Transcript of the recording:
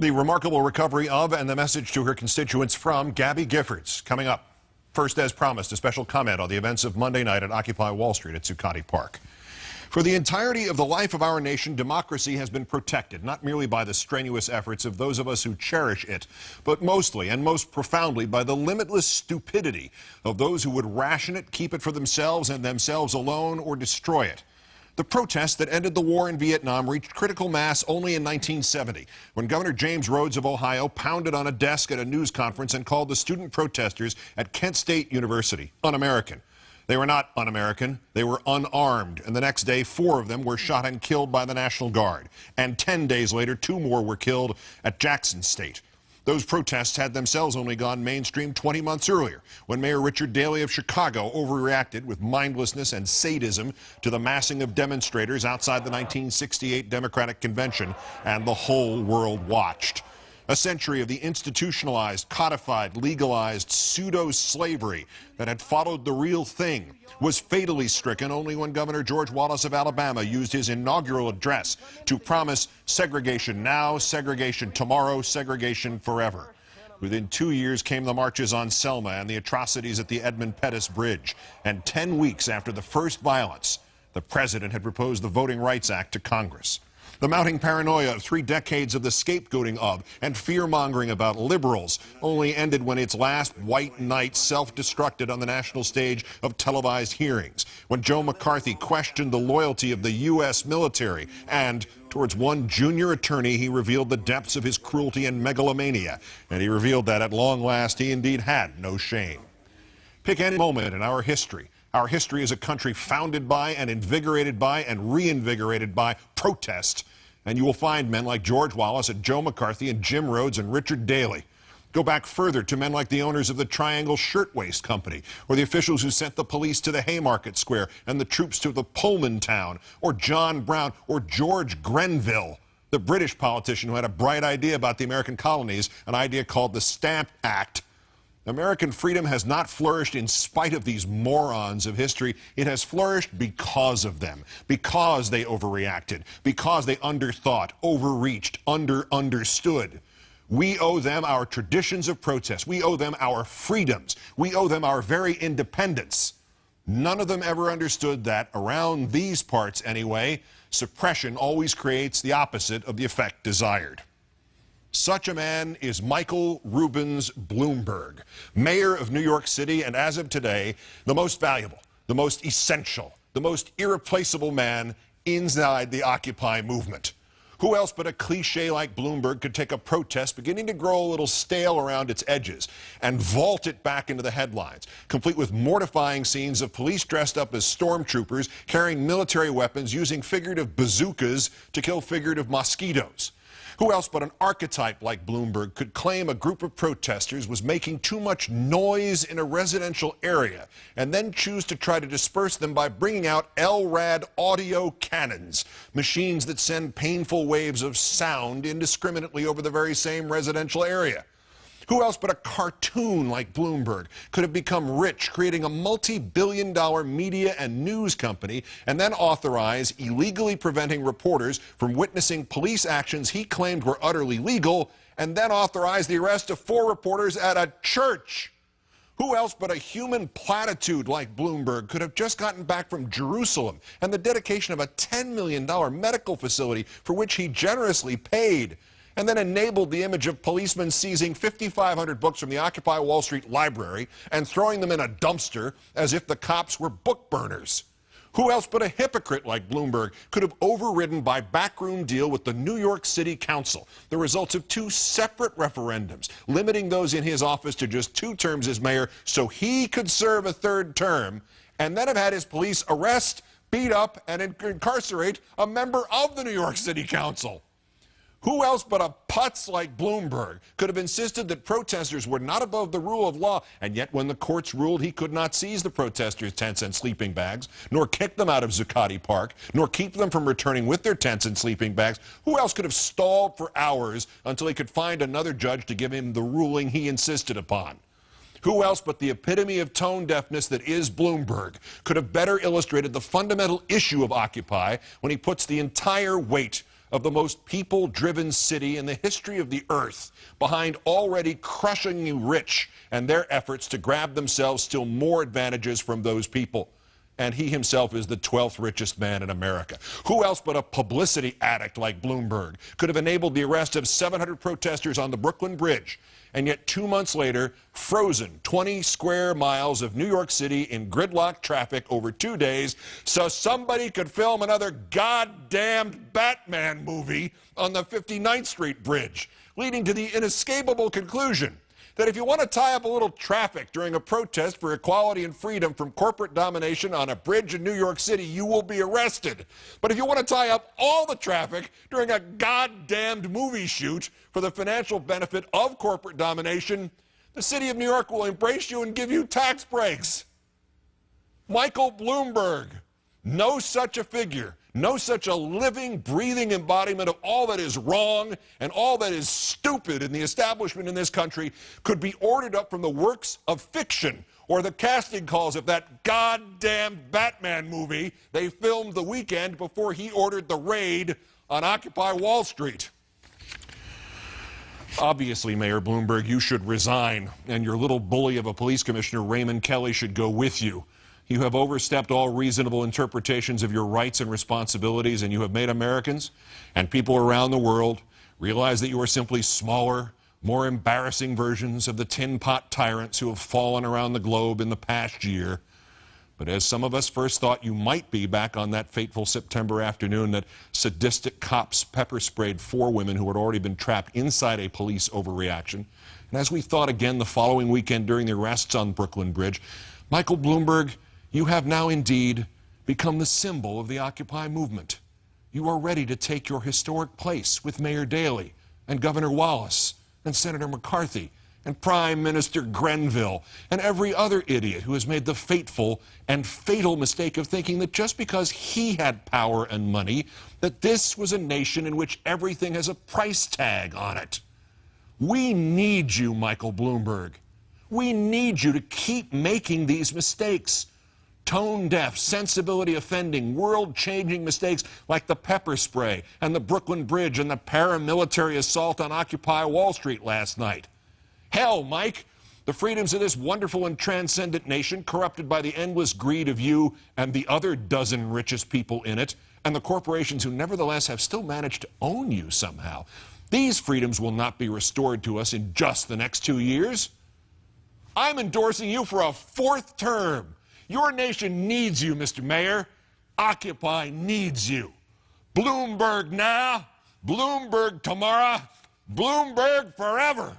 The remarkable recovery of and the message to her constituents from Gabby Giffords coming up. First, as promised, a special comment on the events of Monday night at Occupy Wall Street at Zuccotti Park. For the entirety of the life of our nation, democracy has been protected, not merely by the strenuous efforts of those of us who cherish it, but mostly and most profoundly by the limitless stupidity of those who would ration it, keep it for themselves and themselves alone, or destroy it. The protests that ended the war in Vietnam reached critical mass only in 1970, when Governor James Rhodes of Ohio pounded on a desk at a news conference and called the student protesters at Kent State University un-American. They were not un-American, they were unarmed, and the next day 4 of them were shot and killed by the National Guard. And 10 days later, 2 more were killed at Jackson State. Those protests had themselves only gone mainstream 20 months earlier, when Mayor Richard Daley of Chicago overreacted with mindlessness and sadism to the massing of demonstrators outside the 1968 Democratic Convention, and the whole world watched. A century of the institutionalized, codified, legalized pseudo-slavery that had followed the real thing was fatally stricken only when Governor George Wallace of Alabama used his inaugural address to promise segregation now, segregation tomorrow, segregation forever. Within 2 years came the marches on Selma and the atrocities at the Edmund Pettus Bridge. And 10 weeks after the first violence, the president had proposed the Voting Rights Act to Congress. The mounting paranoia of 3 decades of the scapegoating of and fear-mongering about liberals only ended when its last white knight self-destructed on the national stage of televised hearings, when Joe McCarthy questioned the loyalty of the U.S. military, and towards one junior attorney he revealed the depths of his cruelty and megalomania, and he revealed that at long last he indeed had no shame. Pick any moment in our history. Our history is a country founded by and invigorated by and reinvigorated by protest. And you will find men like George Wallace and Joe McCarthy and Jim Rhodes and Richard Daley. Go back further to men like the owners of the Triangle Shirtwaist Company, or the officials who sent the police to the Haymarket Square and the troops to the Pullman town, or John Brown, or George Grenville, the British politician who had a bright idea about the American colonies, an idea called the Stamp Act. American freedom has not flourished in spite of these morons of history. It has flourished because of them, because they overreacted, because they underthought, overreached, understood. We owe them our traditions of protest. We owe them our freedoms. We owe them our very independence. None of them ever understood that, around these parts anyway, suppression always creates the opposite of the effect desired. Such a man is Michael Rubens Bloomberg, mayor of New York City, and as of today, the most valuable, the most essential, the most irreplaceable man inside the Occupy movement. Who else but a cliche like Bloomberg could take a protest beginning to grow a little stale around its edges and vault it back into the headlines, complete with mortifying scenes of police dressed up as stormtroopers carrying military weapons using figurative bazookas to kill figurative mosquitoes? Who else but an archetype like Bloomberg could claim a group of protesters was making too much noise in a residential area and then choose to try to disperse them by bringing out LRAD audio cannons, machines that send painful waves of sound indiscriminately over the very same residential area? Who else but a cartoon like Bloomberg could have become rich, creating a multi-billion-dollar media and news company, and then authorize illegally preventing reporters from witnessing police actions he claimed were utterly legal, and then authorize the arrest of 4 reporters at a church? Who else but a human platitude like Bloomberg could have just gotten back from Jerusalem and the dedication of a $10 million medical facility for which he generously paid, and then enabled the image of policemen seizing 5,500 books from the Occupy Wall Street library and throwing them in a dumpster as if the cops were book burners? Who else but a hypocrite like Bloomberg could have overridden by backroom deal with the New York City Council the results of 2 separate referendums, limiting those in his office to just 2 terms as mayor so he could serve a 3rd term, and then have had his police arrest, beat up, and incarcerate a member of the New York City Council? Who else but a putz like Bloomberg could have insisted that protesters were not above the rule of law, and yet when the courts ruled he could not seize the protesters' tents and sleeping bags, nor kick them out of Zuccotti Park, nor keep them from returning with their tents and sleeping bags, who else could have stalled for hours until he could find another judge to give him the ruling he insisted upon? Who else but the epitome of tone deafness that is Bloomberg could have better illustrated the fundamental issue of Occupy when he puts the entire weight of the most people-driven city in the history of the earth behind already crushingly rich and their efforts to grab themselves still more advantages from those people. And he himself is the 12th richest man in America. Who else but a publicity addict like Bloomberg could have enabled the arrest of 700 protesters on the Brooklyn Bridge, and yet 2 months later, frozen 20 square miles of New York City in gridlock traffic over 2 days so somebody could film another goddamned Batman movie on the 59th Street Bridge, leading to the inescapable conclusion that if you want to tie up a little traffic during a protest for equality and freedom from corporate domination on a bridge in New York City, you will be arrested. But if you want to tie up all the traffic during a goddamned movie shoot for the financial benefit of corporate domination, the city of New York will embrace you and give you tax breaks. Michael Bloomberg, no such a figure, no such a living, breathing embodiment of all that is wrong and all that is stupid in the establishment in this country could be ordered up from the works of fiction or the casting calls of that goddamn Batman movie they filmed the weekend before he ordered the raid on Occupy Wall Street. Obviously, Mayor Bloomberg, you should resign, and your little bully of a police commissioner, Raymond Kelly, should go with you. You have overstepped all reasonable interpretations of your rights and responsibilities, and you have made Americans and people around the world realize that you are simply smaller, more embarrassing versions of the tin pot tyrants who have fallen around the globe in the past year. But as some of us first thought you might be back on that fateful September afternoon that sadistic cops pepper-sprayed 4 women who had already been trapped inside a police overreaction, and as we thought again the following weekend during the arrests on Brooklyn Bridge, Michael Bloomberg, you have now indeed become the symbol of the Occupy movement. You are ready to take your historic place with Mayor Daley and Governor Wallace and Senator McCarthy and Prime Minister Grenville and every other idiot who has made the fateful and fatal mistake of thinking that just because he had power and money, that this was a nation in which everything has a price tag on it. We need you, Michael Bloomberg. We need you to keep making these mistakes. Tone-deaf, sensibility-offending, world-changing mistakes like the pepper spray and the Brooklyn Bridge and the paramilitary assault on Occupy Wall Street last night. Hell, Mike, the freedoms of this wonderful and transcendent nation corrupted by the endless greed of you and the other dozen richest people in it, and the corporations who nevertheless have still managed to own you somehow. These freedoms will not be restored to us in just the next 2 years. I'm endorsing you for a 4th term. Your nation needs you, Mr. Mayor. Occupy needs you. Bloomberg now, Bloomberg tomorrow, Bloomberg forever.